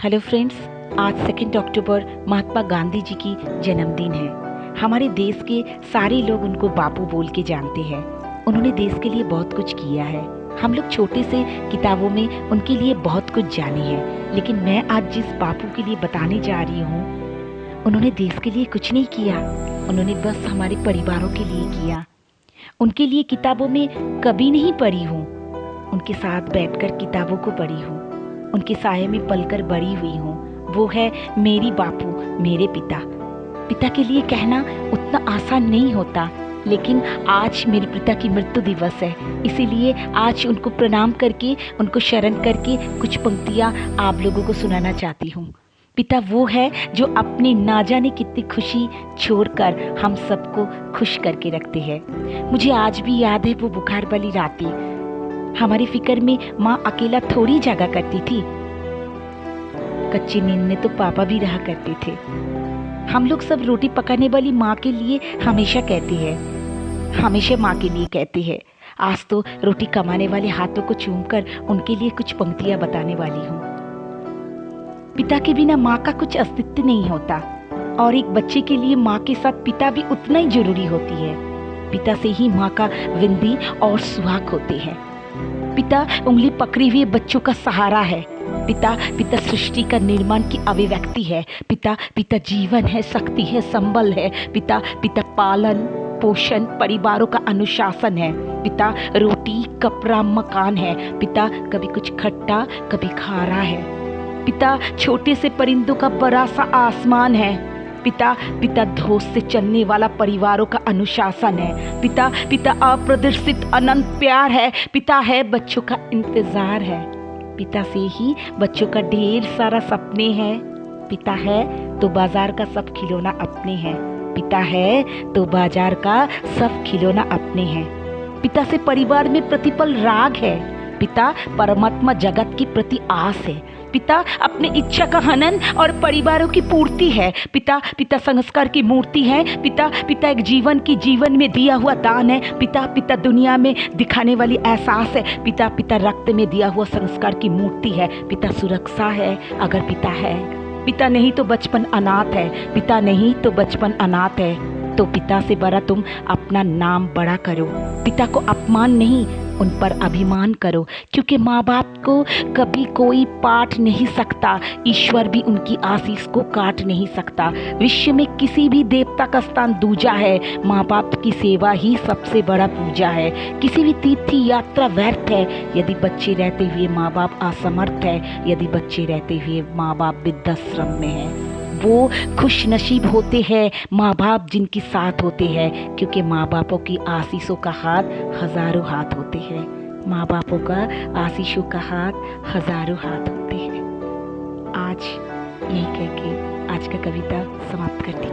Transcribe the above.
Hello friends, आज 2 अक्टूबर महात्मा गांधी जी की जन्मदिन है। हमारे देश के सारे लोग उनको बापू बोल के जानते हैं। उन्होंने देश के लिए बहुत कुछ किया है। हम लोग छोटे से किताबों में उनके लिए बहुत कुछ जाने हैं, लेकिन मैं आज जिस बापू के लिए बताने जा रही हूँ, उन्होंने देश के लिए कुछ नहीं किया। उन्होंने बस हमारे परिवारों के लिए किया। उनके लिए किताबों में कभी नहीं पढ़ी हूँ, उनके साथ बैठकर किताबों को पढ़ी हूँ, उनके साये में पलकर बड़ी हुई हूँ। वो है मेरी बापू, मेरे पिता। पिता के लिए कहना उतना आसान नहीं होता, लेकिन आज मेरे पिता की मृत्यु दिवस है, इसीलिए आज उनको प्रणाम करके, उनको शरण करके कुछ पंक्तियाँ आप लोगों को सुनाना चाहती हूँ। पिता वो है जो अपने ना जाने कितनी खुशी छोड़कर हम सबको खुश करके रखते हैं। मुझे आज भी याद है वो बुखार वाली रातें। हमारी फिक्र में माँ अकेला थोड़ी जागा करती थी। कच्ची नींद में तो पापा भी रहा करते थे। हम लोग सब रोटी पकाने वाली माँ के लिए हमेशा कहते हैं, हमेशा माँ के लिए कहते हैं। आज तो रोटी कमाने वाले हाथों को चूमकर उनके लिए कुछ पंक्तियाँ बताने वाली हूँ। पिता के बिना माँ का कुछ अस्तित्व नहीं होता, और एक बच्चे के लिए माँ के साथ पिता भी उतना ही जरूरी होती है। पिता से ही माँ का विंदी और सुहाग होते हैं। पिता उंगली पकड़े हुए बच्चों का सहारा है। पिता सृष्टि का निर्माण की अभिव्यक्ति है। पिता जीवन है, शक्ति है, संबल है। पिता पालन पोषण परिवारों का अनुशासन है। पिता रोटी कपड़ा मकान है। पिता कभी कुछ खट्टा कभी खारा है। पिता छोटे से परिंदों का बड़ा सा आसमान है। पिता धोस से चलने वाला परिवारों का अनुशासन है। पिता अप्रदर्शित अनंत प्यार है। पिता है बच्चों का इंतजार है। पिता से ही बच्चों का ढेर सारा सपने हैं। पिता है तो बाजार का सब खिलौना अपने हैं। पिता है तो बाजार का सब खिलौना अपने हैं। पिता से परिवार में प्रतिपल राग है। पिता परमात्मा जगत की प्रति आस है। पिता अपने इच्छा का हनन और परिवारों की पूर्ति है। पिता संस्कार की मूर्ति है। पिता एक जीवन में दिया हुआ दान है। पिता दुनिया में दिखाने वाली एहसास है। पिता रक्त में दिया हुआ संस्कार की मूर्ति है। पिता सुरक्षा है अगर पिता है। पिता नहीं तो बचपन अनाथ है। पिता नहीं तो बचपन अनाथ है। तो पिता से बड़ा तुम अपना नाम बड़ा करो। पिता को अपमान नहीं, उन पर अभिमान करो, क्योंकि माँ बाप को कभी कोई पाट नहीं सकता। ईश्वर भी उनकी आशीष को काट नहीं सकता। विश्व में किसी भी देवता का स्थान दूजा है। माँ बाप की सेवा ही सबसे बड़ा पूजा है। किसी भी तीर्थ यात्रा व्यर्थ है यदि बच्चे रहते हुए माँ बाप असमर्थ है, यदि बच्चे रहते हुए माँ बाप वृद्धाश्रम में है। वो खुश नसीब होते हैं माँ बाप जिनके साथ होते हैं, क्योंकि माँ बापों की आशीषों का हाथ हजारों हाथ होते हैं। माँ बापों का आशीषों का हाथ हजारों हाथ होते हैं। आज यही कह के आज का कविता समाप्त करती हूँ।